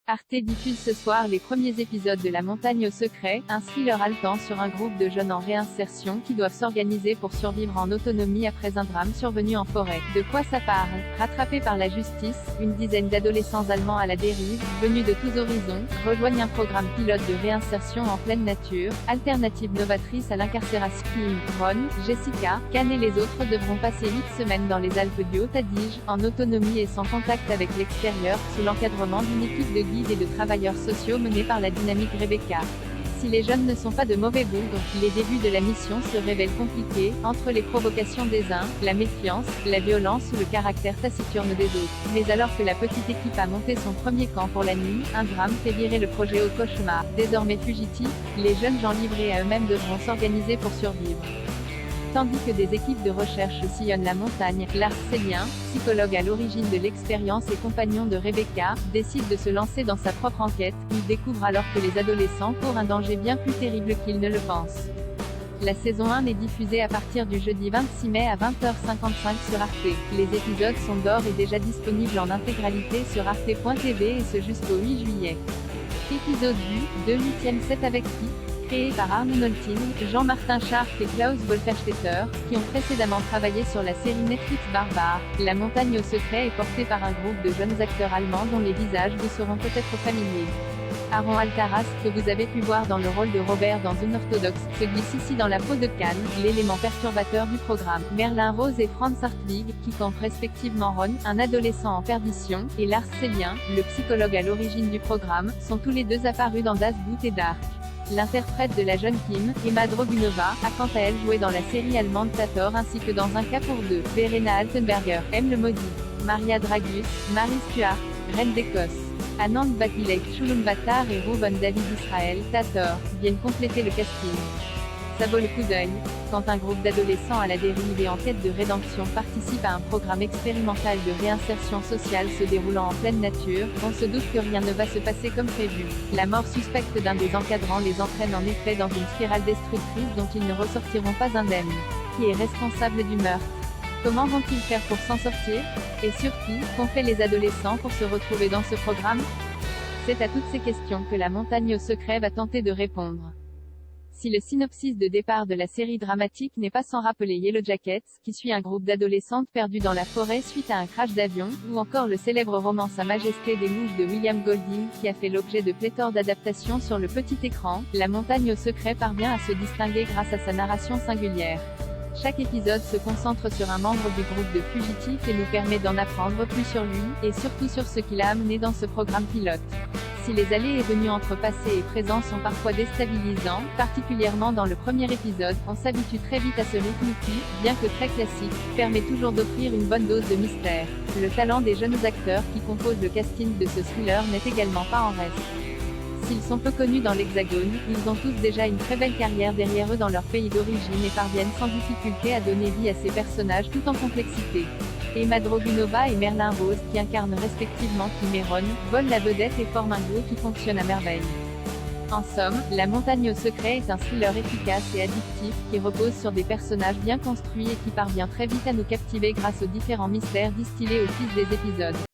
Arte diffuse ce soir les premiers épisodes de La Montagne au secret, un thriller haletant sur un groupe de jeunes en réinsertion qui doivent s'organiser pour survivre en autonomie après un drame survenu en forêt. De quoi ça parle? Rattrapés par la justice, une dizaine d'adolescents allemands à la dérive, venus de tous horizons, rejoignent un programme pilote de réinsertion en pleine nature, alternative novatrice à l'incarcération. Kim, Ron, Jessica, Can et les autres devront passer 8 semaines dans les Alpes du Haut-Adige, en autonomie et sans contact avec l'extérieur, sous l'encadrement d'une équipe de guides et de travailleurs sociaux menés par la dynamique Rebecca. Si les jeunes ne sont pas de mauvais bougres, les débuts de la mission se révèlent compliqués, entre les provocations des uns, la méfiance, la violence ou le caractère taciturne des autres. Mais alors que la petite équipe a monté son premier camp pour la nuit, un drame fait virer le projet au cauchemar. Désormais fugitifs, les jeunes gens livrés à eux-mêmes devront s'organiser pour survivre. Tandis que des équipes de recherche sillonnent la montagne, Lars Célien, psychologue à l'origine de l'expérience et compagnon de Rebecca, décide de se lancer dans sa propre enquête. Il découvre alors que les adolescents courent un danger bien plus terrible qu'ils ne le pensent. La saison 1 est diffusée à partir du jeudi 26 mai à 20h55 sur Arte. Les épisodes sont d'ores et déjà disponibles en intégralité sur arte.tv et ce jusqu'au 8 juillet. Épisode du 8e set avec qui? Créé par Arno Nolting, Jean-Martin Scharff et Klaus Wolferstetter, qui ont précédemment travaillé sur la série Netflix Barbare. La Montagne au secret est portée par un groupe de jeunes acteurs allemands dont les visages vous seront peut-être familiers. Aaron Alcaraz, que vous avez pu voir dans le rôle de Robert dans Unorthodox, se glisse ici dans la peau de Can, l'élément perturbateur du programme. Merlin Rose et Franz Hartwig, qui campent respectivement Ron, un adolescent en perdition, et Lars Célien, le psychologue à l'origine du programme, sont tous les deux apparus dans Das Boot et Dark. L'interprète de la jeune Kim, Emma Drogunova, a quant à elle joué dans la série allemande Tator ainsi que dans Un cas pour deux. Verena Altenberger, M. le Maudit, Maria Dragus, Marie Stuart, Reine d'Écosse, Anand Bakilek, Shulum Battar et Reuven David Israel, Tator, viennent compléter le casting. Ça vaut le coup d'œil. Quand un groupe d'adolescents à la dérive et en quête de rédemption participe à un programme expérimental de réinsertion sociale se déroulant en pleine nature, on se doute que rien ne va se passer comme prévu. La mort suspecte d'un des encadrants les entraîne en effet dans une spirale destructrice dont ils ne ressortiront pas indemnes. Qui est responsable du meurtre? Comment vont-ils faire pour s'en sortir? Et surtout, qu'ont fait les adolescents pour se retrouver dans ce programme? C'est à toutes ces questions que La Montagne au secret va tenter de répondre. Si le synopsis de départ de la série dramatique n'est pas sans rappeler Yellow Jackets, qui suit un groupe d'adolescentes perdues dans la forêt suite à un crash d'avion, ou encore le célèbre roman Sa Majesté des Mouches de William Golding, qui a fait l'objet de pléthore d'adaptations sur le petit écran, La Montagne au secret parvient à se distinguer grâce à sa narration singulière. Chaque épisode se concentre sur un membre du groupe de fugitifs et nous permet d'en apprendre plus sur lui, et surtout sur ce qui l'a amené dans ce programme pilote. Si les allées et venues entre passé et présent sont parfois déstabilisants, particulièrement dans le premier épisode, on s'habitue très vite à ce rythme qui, bien que très classique, permet toujours d'offrir une bonne dose de mystère. Le talent des jeunes acteurs qui composent le casting de ce thriller n'est également pas en reste. S'ils sont peu connus dans l'Hexagone, ils ont tous déjà une très belle carrière derrière eux dans leur pays d'origine et parviennent sans difficulté à donner vie à ces personnages tout en complexité. Emma Drogunova et Merlin Rose, qui incarnent respectivement Kim et Ron, volent la vedette et forment un duo qui fonctionne à merveille. En somme, La Montagne au secret est un thriller efficace et addictif, qui repose sur des personnages bien construits et qui parvient très vite à nous captiver grâce aux différents mystères distillés au fil des épisodes.